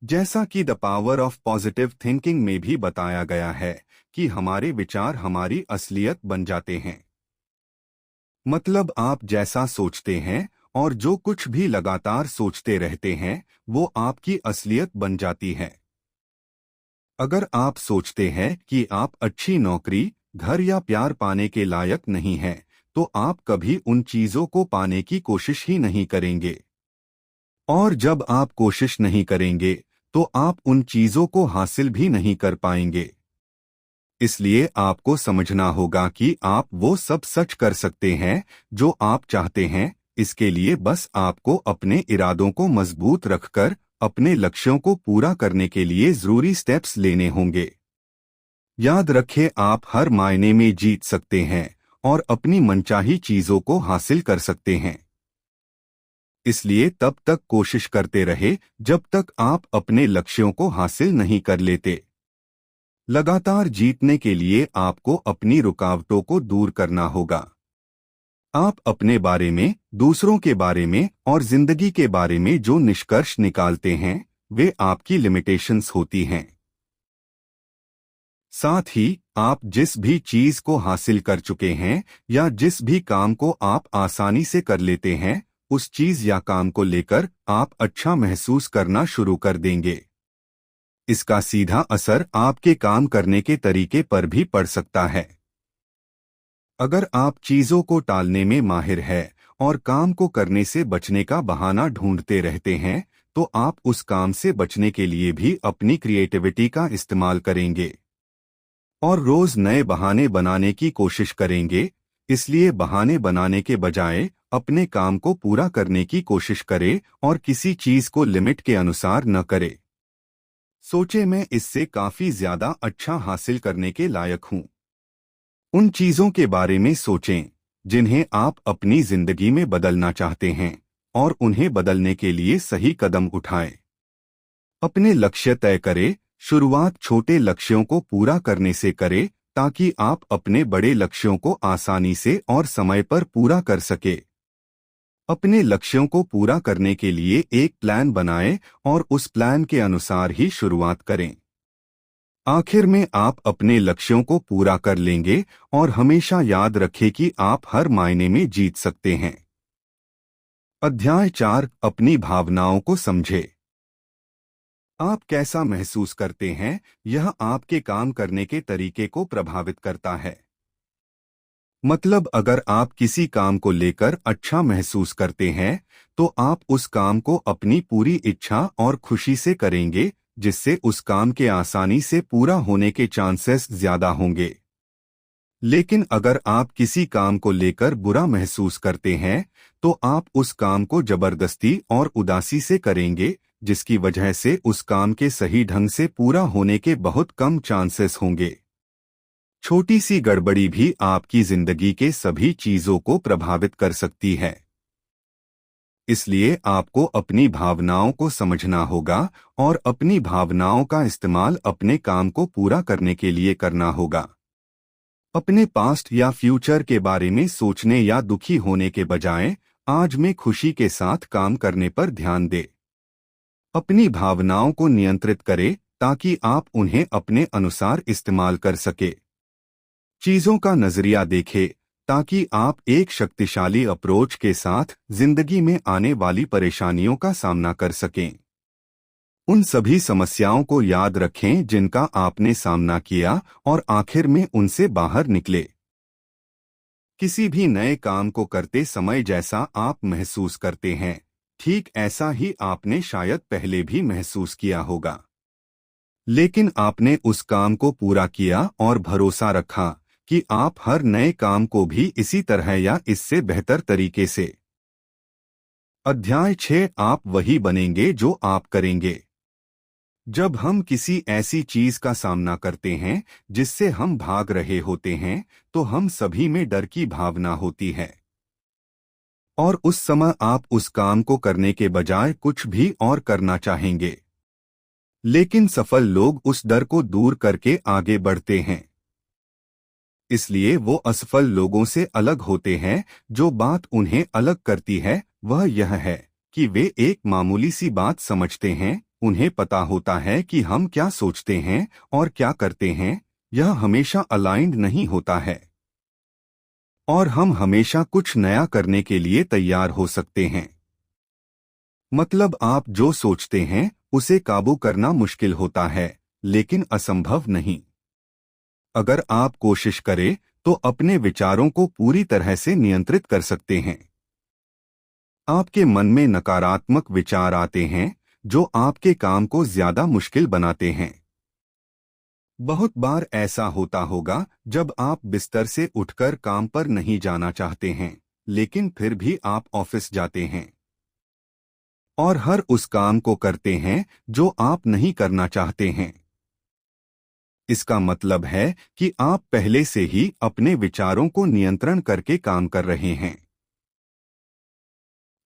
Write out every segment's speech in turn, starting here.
जैसा कि the power of positive thinking में भी बताया गया है कि हमारे विचार हमारी असलियत बन जाते हैं। मतलब आप जैसा सोचते हैं और जो कुछ भी लगातार सोचते रहते हैं वो आपकी असलियत बन जाती है। अगर आप सोचते हैं कि आप अच्छी नौकरी, घर या प्यार पाने के लायक नहीं हैं, तो आप कभी उन चीजों को पाने की कोशिश ही नहीं करेंगे। और जब आप कोशिश नहीं करेंगे तो आप उन चीजों को हासिल भी नहीं कर पाएंगे। इसलिए आपको समझना होगा कि आप वो सब सच कर सकते हैं जो आप चाहते हैं। इसके लिए बस आपको अपने इरादों को मजबूत रखकर अपने लक्ष्यों को पूरा करने के लिए जरूरी स्टेप्स लेने होंगे। याद रखें, आप हर मायने में जीत सकते हैं और अपनी मनचाही चीजों को हासिल कर सकते हैं। इसलिए तब तक कोशिश करते रहे जब तक आप अपने लक्ष्यों को हासिल नहीं कर लेते। लगातार जीतने के लिए आपको अपनी रुकावटों को दूर करना होगा। आप अपने बारे में, दूसरों के बारे में और जिंदगी के बारे में जो निष्कर्ष निकालते हैं वे आपकी लिमिटेशंस होती हैं। साथ ही आप जिस भी चीज को हासिल कर चुके हैं या जिस भी काम को आप आसानी से कर लेते हैं, उस चीज या काम को लेकर आप अच्छा महसूस करना शुरू कर देंगे। इसका सीधा असर आपके काम करने के तरीके पर भी पड़ सकता है। अगर आप चीजों को टालने में माहिर है और काम को करने से बचने का बहाना ढूंढते रहते हैं, तो आप उस काम से बचने के लिए भी अपनी क्रिएटिविटी का इस्तेमाल करेंगे और रोज नए बहाने बनाने की कोशिश करेंगे। इसलिए बहाने बनाने के बजाय अपने काम को पूरा करने की कोशिश करें और किसी चीज को लिमिट के अनुसार न करें। सोचे, मैं इससे काफी ज्यादा अच्छा हासिल करने के लायक हूं। उन चीजों के बारे में सोचें जिन्हें आप अपनी जिंदगी में बदलना चाहते हैं और उन्हें बदलने के लिए सही कदम उठाएं। अपने लक्ष्य तय करें। शुरुआत छोटे लक्ष्यों को पूरा करने से करें ताकि आप अपने बड़े लक्ष्यों को आसानी से और समय पर पूरा कर सके। अपने लक्ष्यों को पूरा करने के लिए एक प्लान बनाएं और उस प्लान के अनुसार ही शुरुआत करें। आखिर में आप अपने लक्ष्यों को पूरा कर लेंगे और हमेशा याद रखें कि आप हर मायने में जीत सकते हैं। अध्याय 4, अपनी भावनाओं को समझें। आप कैसा महसूस करते हैं यह आपके काम करने के तरीके को प्रभावित करता है। मतलब अगर आप किसी काम को लेकर अच्छा महसूस करते हैं तो आप उस काम को अपनी पूरी इच्छा और खुशी से करेंगे, जिससे उस काम के आसानी से पूरा होने के चांसेस ज्यादा होंगे। लेकिन अगर आप किसी काम को लेकर बुरा महसूस करते हैं तो आप उस काम को जबरदस्ती और उदासी से करेंगे, जिसकी वजह से उस काम के सही ढंग से पूरा होने के बहुत कम चांसेस होंगे। छोटी सी गड़बड़ी भी आपकी जिंदगी के सभी चीजों को प्रभावित कर सकती है। इसलिए आपको अपनी भावनाओं को समझना होगा और अपनी भावनाओं का इस्तेमाल अपने काम को पूरा करने के लिए करना होगा। अपने पास्ट या फ्यूचर के बारे में सोचने या दुखी होने के बजाय आज में खुशी के साथ काम करने पर ध्यान दें। अपनी भावनाओं को नियंत्रित करें ताकि आप उन्हें अपने अनुसार इस्तेमाल कर सके। चीजों का नजरिया देखें ताकि आप एक शक्तिशाली अप्रोच के साथ जिंदगी में आने वाली परेशानियों का सामना कर सकें। उन सभी समस्याओं को याद रखें जिनका आपने सामना किया और आखिर में उनसे बाहर निकले। किसी भी नए काम को करते समय जैसा आप महसूस करते हैं, ठीक ऐसा ही आपने शायद पहले भी महसूस किया होगा। लेकिन आपने उस काम को पूरा किया और भरोसा रखा कि आप हर नए काम को भी इसी तरह या इससे बेहतर तरीके से। अध्याय 6, आप वही बनेंगे जो आप करेंगे। जब हम किसी ऐसी चीज का सामना करते हैं जिससे हम भाग रहे होते हैं तो हम सभी में डर की भावना होती है और उस समय आप उस काम को करने के बजाय कुछ भी और करना चाहेंगे। लेकिन सफल लोग उस डर को दूर करके आगे बढ़ते हैं। इसलिए वो असफल लोगों से अलग होते हैं। जो बात उन्हें अलग करती है वह यह है कि वे एक मामूली सी बात समझते हैं, उन्हें पता होता है कि हम क्या सोचते हैं और क्या करते हैं, यह हमेशा अलाइंड नहीं होता है और हम हमेशा कुछ नया करने के लिए तैयार हो सकते हैं। मतलब आप जो सोचते हैं उसे काबू करना मुश्किल होता है, लेकिन असंभव नहीं। अगर आप कोशिश करें तो अपने विचारों को पूरी तरह से नियंत्रित कर सकते हैं। आपके मन में नकारात्मक विचार आते हैं जो आपके काम को ज्यादा मुश्किल बनाते हैं। बहुत बार ऐसा होता होगा जब आप बिस्तर से उठकर काम पर नहीं जाना चाहते हैं, लेकिन फिर भी आप ऑफिस जाते हैं और हर उस काम को करते हैं जो आप नहीं करना चाहते हैं। इसका मतलब है कि आप पहले से ही अपने विचारों को नियंत्रण करके काम कर रहे हैं।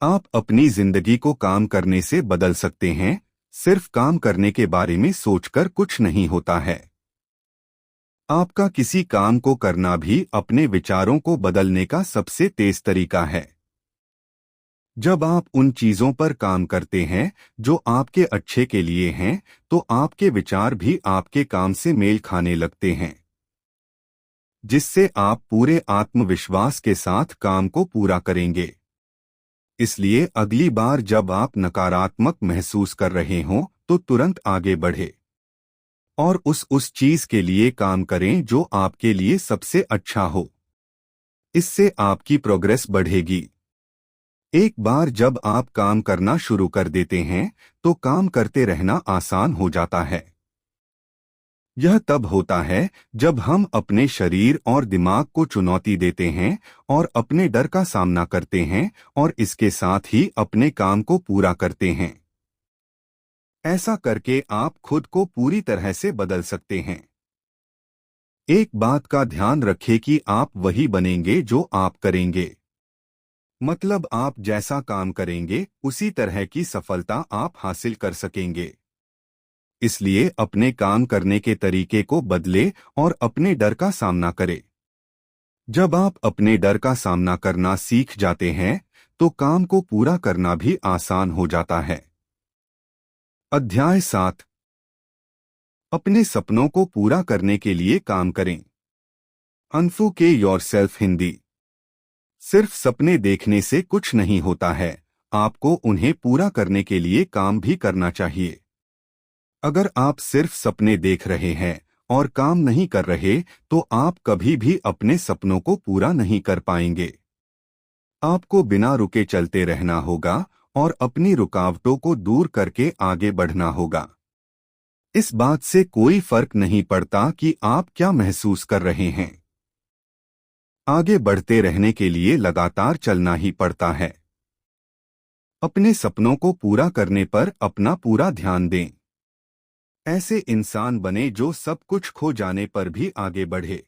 आप अपनी जिंदगी को काम करने से बदल सकते हैं, सिर्फ काम करने के बारे में सोचकर कुछ नहीं होता है। आपका किसी काम को करना भी अपने विचारों को बदलने का सबसे तेज तरीका है। जब आप उन चीजों पर काम करते हैं जो आपके अच्छे के लिए हैं, तो आपके विचार भी आपके काम से मेल खाने लगते हैं, जिससे आप पूरे आत्मविश्वास के साथ काम को पूरा करेंगे। इसलिए अगली बार जब आप नकारात्मक महसूस कर रहे हों, तो तुरंत आगे बढ़े और उस चीज के लिए काम करें जो आपके लिए सबसे अच्छा हो। इससे आपकी प्रोग्रेस बढ़ेगी। एक बार जब आप काम करना शुरू कर देते हैं, तो काम करते रहना आसान हो जाता है। यह तब होता है जब हम अपने शरीर और दिमाग को चुनौती देते हैं और अपने डर का सामना करते हैं और इसके साथ ही अपने काम को पूरा करते हैं। ऐसा करके आप खुद को पूरी तरह से बदल सकते हैं। एक बात का ध्यान रखें कि आप वही बनेंगे जो आप करेंगे। मतलब आप जैसा काम करेंगे उसी तरह की सफलता आप हासिल कर सकेंगे। इसलिए अपने काम करने के तरीके को बदले और अपने डर का सामना करें। जब आप अपने डर का सामना करना सीख जाते हैं, तो काम को पूरा करना भी आसान हो जाता है। अध्याय 7। अपने सपनों को पूरा करने के लिए काम करें। अनफू के योरसेल्फ हिंदी। सिर्फ सपने देखने से कुछ नहीं होता है, आपको उन्हें पूरा करने के लिए काम भी करना चाहिए। अगर आप सिर्फ सपने देख रहे हैं और काम नहीं कर रहे, तो आप कभी भी अपने सपनों को पूरा नहीं कर पाएंगे। आपको बिना रुके चलते रहना होगा और अपनी रुकावटों को दूर करके आगे बढ़ना होगा। इस बात से कोई फर्क नहीं पड़ता कि आप क्या महसूस कर रहे हैं। आगे बढ़ते रहने के लिए लगातार चलना ही पड़ता है। अपने सपनों को पूरा करने पर अपना पूरा ध्यान दें। ऐसे इंसान बने जो सब कुछ खो जाने पर भी आगे बढ़े।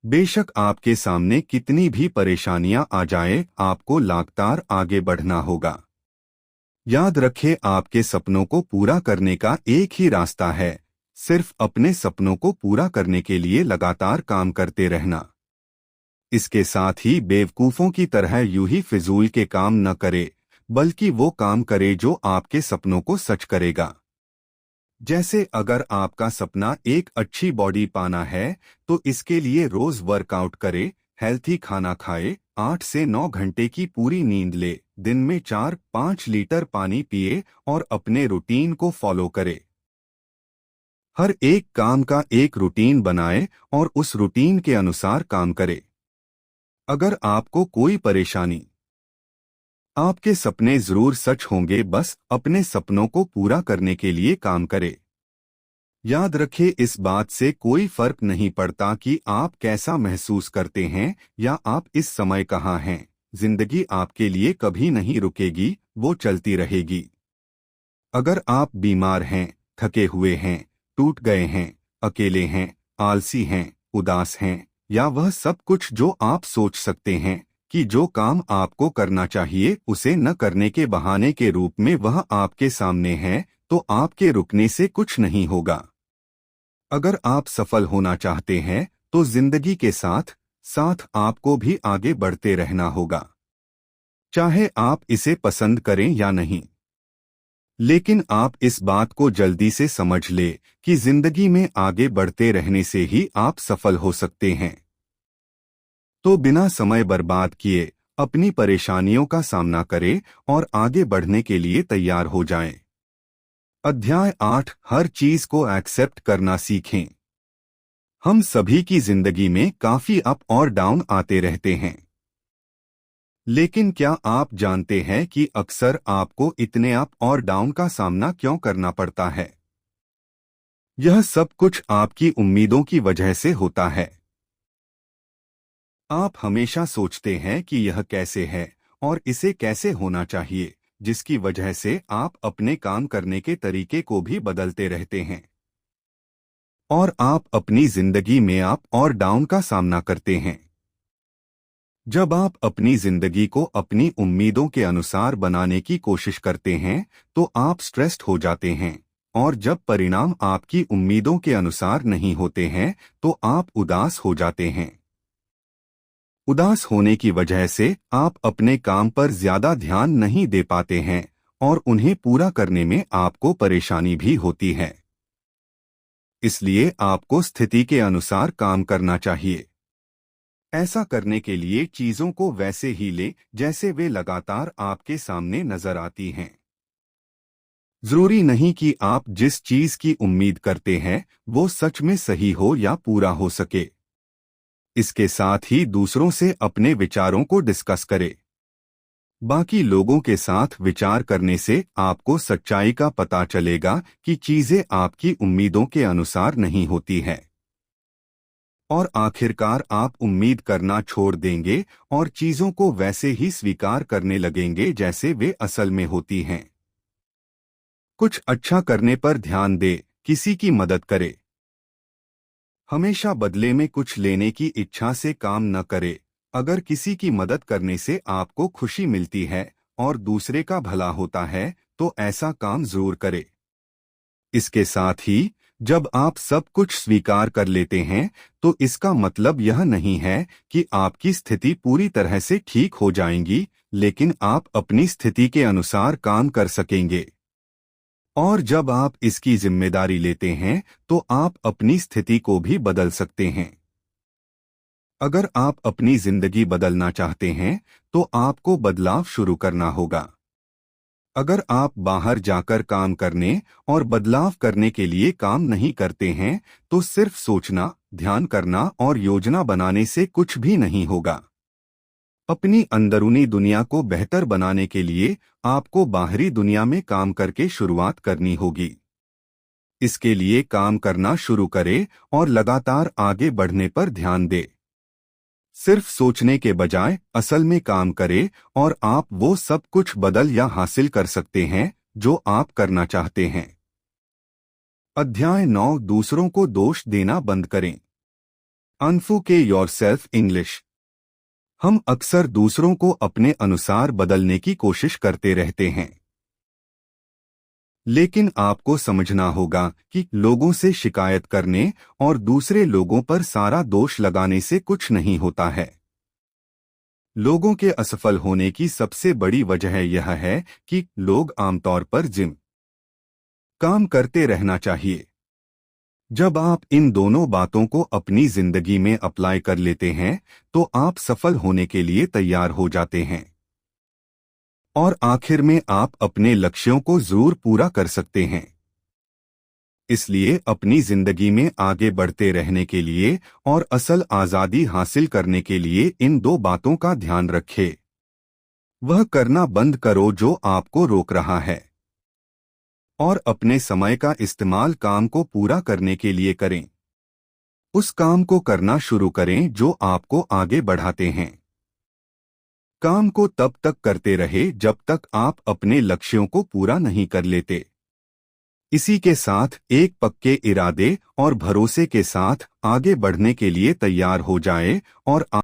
बेशक आपके सामने कितनी भी परेशानियां आ जाए, आपको लगातार आगे बढ़ना होगा। याद रखें, आपके सपनों को पूरा करने का एक ही रास्ता है, सिर्फ अपने सपनों को पूरा करने के लिए लगातार काम करते रहना। इसके साथ ही बेवकूफों की तरह यूं ही फिजूल के काम न करे, बल्कि वो काम करे जो आपके सपनों को सच करेगा। जैसे अगर आपका सपना एक अच्छी बॉडी पाना है, तो इसके लिए रोज वर्कआउट करे, हेल्थी खाना खाए, 8 से 9 घंटे की पूरी नींद ले, दिन में 4-5 लीटर पानी पिए और अपने रूटीन को फॉलो करे। हर एक काम का एक रूटीन बनाए और उस रूटीन के अनुसार काम करे। अगर आपको कोई परेशानी, आपके सपने जरूर सच होंगे, बस अपने सपनों को पूरा करने के लिए काम करें। याद रखें, इस बात से कोई फर्क नहीं पड़ता कि आप कैसा महसूस करते हैं या आप इस समय कहाँ हैं। जिंदगी आपके लिए कभी नहीं रुकेगी, वो चलती रहेगी। अगर आप बीमार हैं, थके हुए हैं, टूट गए हैं, अकेले हैं, आलसी हैं, उदास हैं, या वह सब कुछ जो आप सोच सकते हैं कि जो काम आपको करना चाहिए उसे न करने के बहाने के रूप में वह आपके सामने है, तो आपके रुकने से कुछ नहीं होगा। अगर आप सफल होना चाहते हैं, तो जिंदगी के साथ साथ आपको भी आगे बढ़ते रहना होगा, चाहे आप इसे पसंद करें या नहीं। लेकिन आप इस बात को जल्दी से समझ ले कि जिंदगी में आगे बढ़ते रहने से ही आप सफल हो सकते हैं। तो बिना समय बर्बाद किए अपनी परेशानियों का सामना करें और आगे बढ़ने के लिए तैयार हो जाएं। अध्याय 8, हर चीज को एक्सेप्ट करना सीखें। हम सभी की जिंदगी में काफी अप और डाउन आते रहते हैं, लेकिन क्या आप जानते हैं कि अक्सर आपको इतने अप और डाउन का सामना क्यों करना पड़ता है? यह सब कुछ आपकी उम्मीदों की वजह से होता है। आप हमेशा सोचते हैं कि यह कैसे है और इसे कैसे होना चाहिए, जिसकी वजह से आप अपने काम करने के तरीके को भी बदलते रहते हैं और आप अपनी जिंदगी में अप और डाउन का सामना करते हैं। जब आप अपनी जिंदगी को अपनी उम्मीदों के अनुसार बनाने की कोशिश करते हैं तो आप स्ट्रेस्ड हो जाते हैं, और जब परिणाम आपकी उम्मीदों के अनुसार नहीं होते हैं तो आप उदास हो जाते हैं। उदास होने की वजह से आप अपने काम पर ज्यादा ध्यान नहीं दे पाते हैं और उन्हें पूरा करने में आपको परेशानी भी होती है। इसलिए आपको स्थिति के अनुसार काम करना चाहिए। ऐसा करने के लिए चीजों को वैसे ही ले जैसे वे लगातार आपके सामने नजर आती हैं। जरूरी नहीं कि आप जिस चीज की उम्मीद करते हैं वो सच में सही हो या पूरा हो सके। इसके साथ ही दूसरों से अपने विचारों को डिस्कस करें। बाकी लोगों के साथ विचार करने से आपको सच्चाई का पता चलेगा कि चीजें आपकी उम्मीदों के अनुसार नहीं होती हैं। और आखिरकार आप उम्मीद करना छोड़ देंगे और चीजों को वैसे ही स्वीकार करने लगेंगे जैसे वे असल में होती हैं। कुछ अच्छा करने पर ध्यान दे, किसी की मदद करे। हमेशा बदले में कुछ लेने की इच्छा से काम न करे। अगर किसी की मदद करने से आपको खुशी मिलती है और दूसरे का भला होता है तो ऐसा काम जरूर करे। इसके साथ ही जब आप सब कुछ स्वीकार कर लेते हैं तो इसका मतलब यह नहीं है कि आपकी स्थिति पूरी तरह से ठीक हो जाएगी, लेकिन आप अपनी स्थिति के अनुसार काम कर सकेंगे। और जब आप इसकी जिम्मेदारी लेते हैं तो आप अपनी स्थिति को भी बदल सकते हैं। अगर आप अपनी जिंदगी बदलना चाहते हैं तो आपको बदलाव शुरू करना होगा। अगर आप बाहर जाकर काम करने और बदलाव करने के लिए काम नहीं करते हैं तो सिर्फ सोचना, ध्यान करना और योजना बनाने से कुछ भी नहीं होगा। अपनी अंदरूनी दुनिया को बेहतर बनाने के लिए आपको बाहरी दुनिया में काम करके शुरुआत करनी होगी। इसके लिए काम करना शुरू करें और लगातार आगे बढ़ने पर ध्यान दें। सिर्फ सोचने के बजाय असल में काम करें और आप वो सब कुछ बदल या हासिल कर सकते हैं जो आप करना चाहते हैं। अध्याय 9, दूसरों को दोष देना बंद करें। अनफूके योरसेल्फ इंग्लिश। हम अक्सर दूसरों को अपने अनुसार बदलने की कोशिश करते रहते हैं, लेकिन आपको समझना होगा कि लोगों से शिकायत करने और दूसरे लोगों पर सारा दोष लगाने से कुछ नहीं होता है। लोगों के असफल होने की सबसे बड़ी वजह यह है कि लोग आमतौर पर काम करते रहना चाहिए। जब आप इन दोनों बातों को अपनी जिंदगी में अप्लाई कर लेते हैं तो आप सफल होने के लिए तैयार हो जाते हैं और आखिर में आप अपने लक्ष्यों को जरूर पूरा कर सकते हैं। इसलिए अपनी जिंदगी में आगे बढ़ते रहने के लिए और असल आजादी हासिल करने के लिए इन दो बातों का ध्यान रखें। वह करना बंद करो जो आपको रोक रहा है और अपने समय का इस्तेमाल काम को पूरा करने के लिए करें। उस काम को करना शुरू करें जो आपको आगे बढ़ाते हैं। काम को तब तक करते रहे जब तक आप अपने लक्ष्यों को पूरा नहीं कर लेते। इसी के साथ एक पक्के इरादे और भरोसे के साथ आगे बढ़ने के लिए तैयार हो जाए और